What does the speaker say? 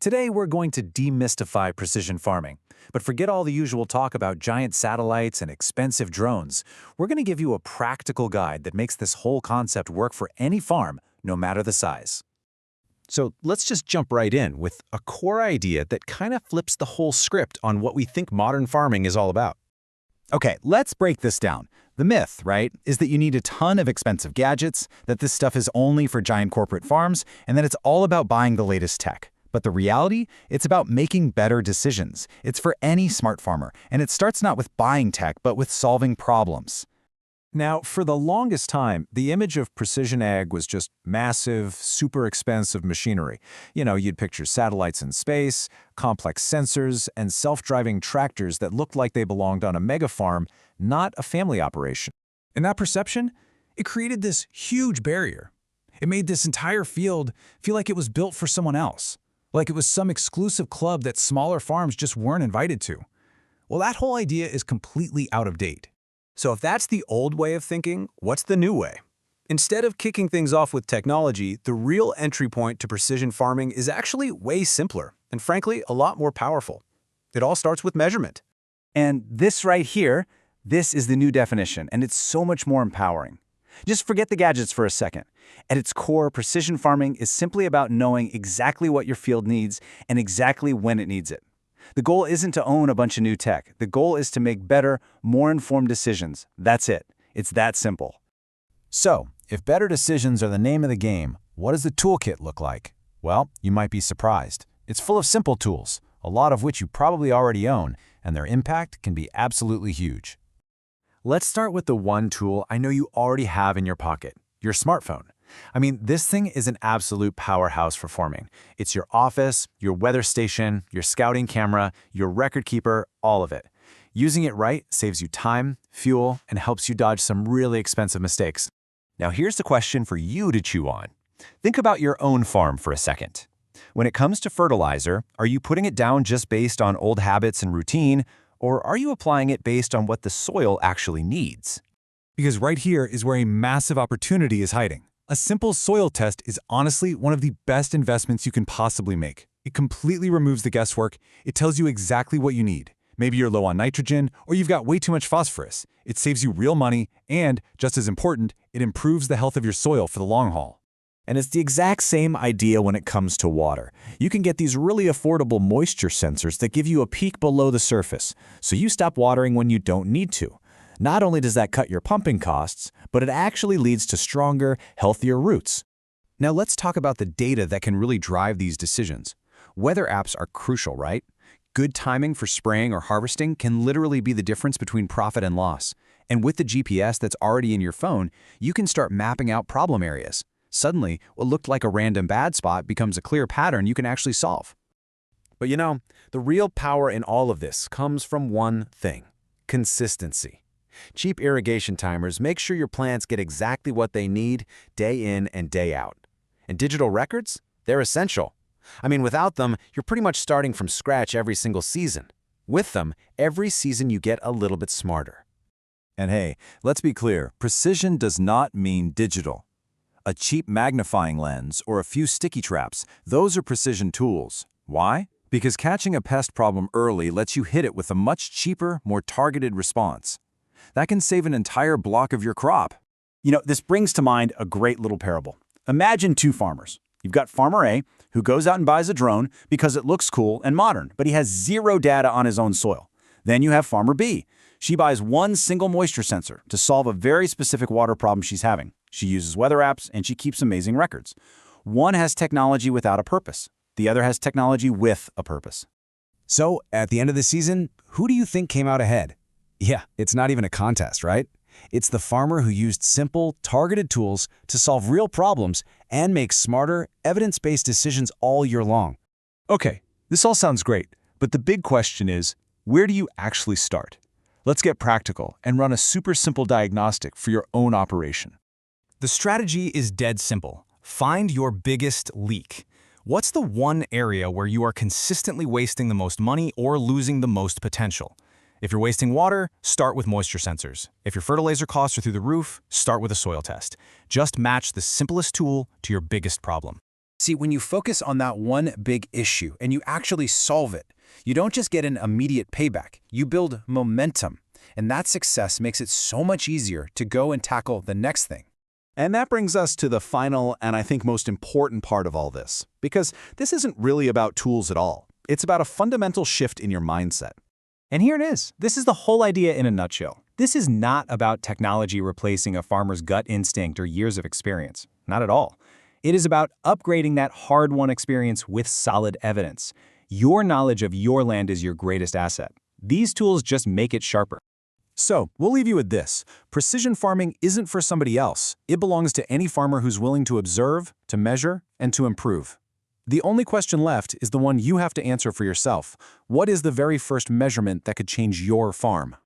Today, we're going to demystify precision farming. But forget all the usual talk about giant satellites and expensive drones. We're going to give you a practical guide that makes this whole concept work for any farm, no matter the size. So let's just jump right in with a core idea that kind of flips the whole script on what we think modern farming is all about. Okay, let's break this down. The myth, right, is that you need a ton of expensive gadgets, that this stuff is only for giant corporate farms, and that it's all about buying the latest tech. But the reality, it's about making better decisions. It's for any smart farmer, and it starts not with buying tech, but with solving problems. Now, for the longest time, the image of precision ag was just massive, super expensive machinery. You'd picture satellites in space, complex sensors, and self-driving tractors that looked like they belonged on a mega farm, not a family operation. And that perception, it created this huge barrier. It made this entire field feel like it was built for someone else, like it was some exclusive club that smaller farms just weren't invited to. Well, that whole idea is completely out of date. So if that's the old way of thinking, what's the new way? Instead of kicking things off with technology, the real entry point to precision farming is actually way simpler and, frankly, a lot more powerful. It all starts with measurement. And this right here, this is the new definition, and it's so much more empowering. Just forget the gadgets for a second. At its core, precision farming is simply about knowing exactly what your field needs and exactly when it needs it. The goal isn't to own a bunch of new tech. The goal is to make better, more informed decisions. That's it. It's that simple. So, if better decisions are the name of the game, what does the toolkit look like? Well, you might be surprised. It's full of simple tools, a lot of which you probably already own, and their impact can be absolutely huge. Let's start with the one tool I know you already have in your pocket, your smartphone. This thing is an absolute powerhouse for farming. It's your office, your weather station, your scouting camera, your record keeper, all of it. Using it right saves you time, fuel, and helps you dodge some really expensive mistakes. Now here's the question for you to chew on. Think about your own farm for a second. When it comes to fertilizer, are you putting it down just based on old habits and routine, or are you applying it based on what the soil actually needs? Because right here is where a massive opportunity is hiding. A simple soil test is honestly one of the best investments you can possibly make. It completely removes the guesswork. It tells you exactly what you need. Maybe you're low on nitrogen, or you've got way too much phosphorus. It saves you real money, and, just as important, it improves the health of your soil for the long haul. And it's the exact same idea when it comes to water. You can get these really affordable moisture sensors that give you a peek below the surface, so you stop watering when you don't need to. Not only does that cut your pumping costs, but it actually leads to stronger, healthier roots. Now let's talk about the data that can really drive these decisions. Weather apps are crucial, right? Good timing for spraying or harvesting can literally be the difference between profit and loss. And with the GPS that's already in your phone, you can start mapping out problem areas. Suddenly, what looked like a random bad spot becomes a clear pattern you can actually solve. But the real power in all of this comes from one thing: consistency. Cheap irrigation timers make sure your plants get exactly what they need day in and day out. And digital records? They're essential. Without them, you're pretty much starting from scratch every single season. With them, every season you get a little bit smarter. And hey, let's be clear, precision does not mean digital. A cheap magnifying lens or a few sticky traps, those are precision tools. Why? Because catching a pest problem early lets you hit it with a much cheaper, more targeted response. That can save an entire block of your crop. This brings to mind a great little parable. Imagine two farmers. You've got Farmer A, who goes out and buys a drone because it looks cool and modern, but he has zero data on his own soil. Then you have Farmer B. She buys one single moisture sensor to solve a very specific water problem she's having. She uses weather apps, and she keeps amazing records. One has technology without a purpose. The other has technology with a purpose. So, at the end of the season, who do you think came out ahead? Yeah, it's not even a contest, right? It's the farmer who used simple, targeted tools to solve real problems and make smarter, evidence-based decisions all year long. Okay, this all sounds great, but the big question is, where do you actually start? Let's get practical and run a super simple diagnostic for your own operation. The strategy is dead simple. Find your biggest leak. What's the one area where you are consistently wasting the most money or losing the most potential? If you're wasting water, start with moisture sensors. If your fertilizer costs are through the roof, start with a soil test. Just match the simplest tool to your biggest problem. See, when you focus on that one big issue and you actually solve it, you don't just get an immediate payback, you build momentum. And that success makes it so much easier to go and tackle the next thing. And that brings us to the final and I think most important part of all this, because this isn't really about tools at all. It's about a fundamental shift in your mindset. And here it is. This is the whole idea in a nutshell. This is not about technology replacing a farmer's gut instinct or years of experience. Not at all. It is about upgrading that hard-won experience with solid evidence. Your knowledge of your land is your greatest asset. These tools just make it sharper. So, we'll leave you with this. Precision farming isn't for somebody else. It belongs to any farmer who's willing to observe, to measure, and to improve. The only question left is the one you have to answer for yourself. What is the very first measurement that could change your farm?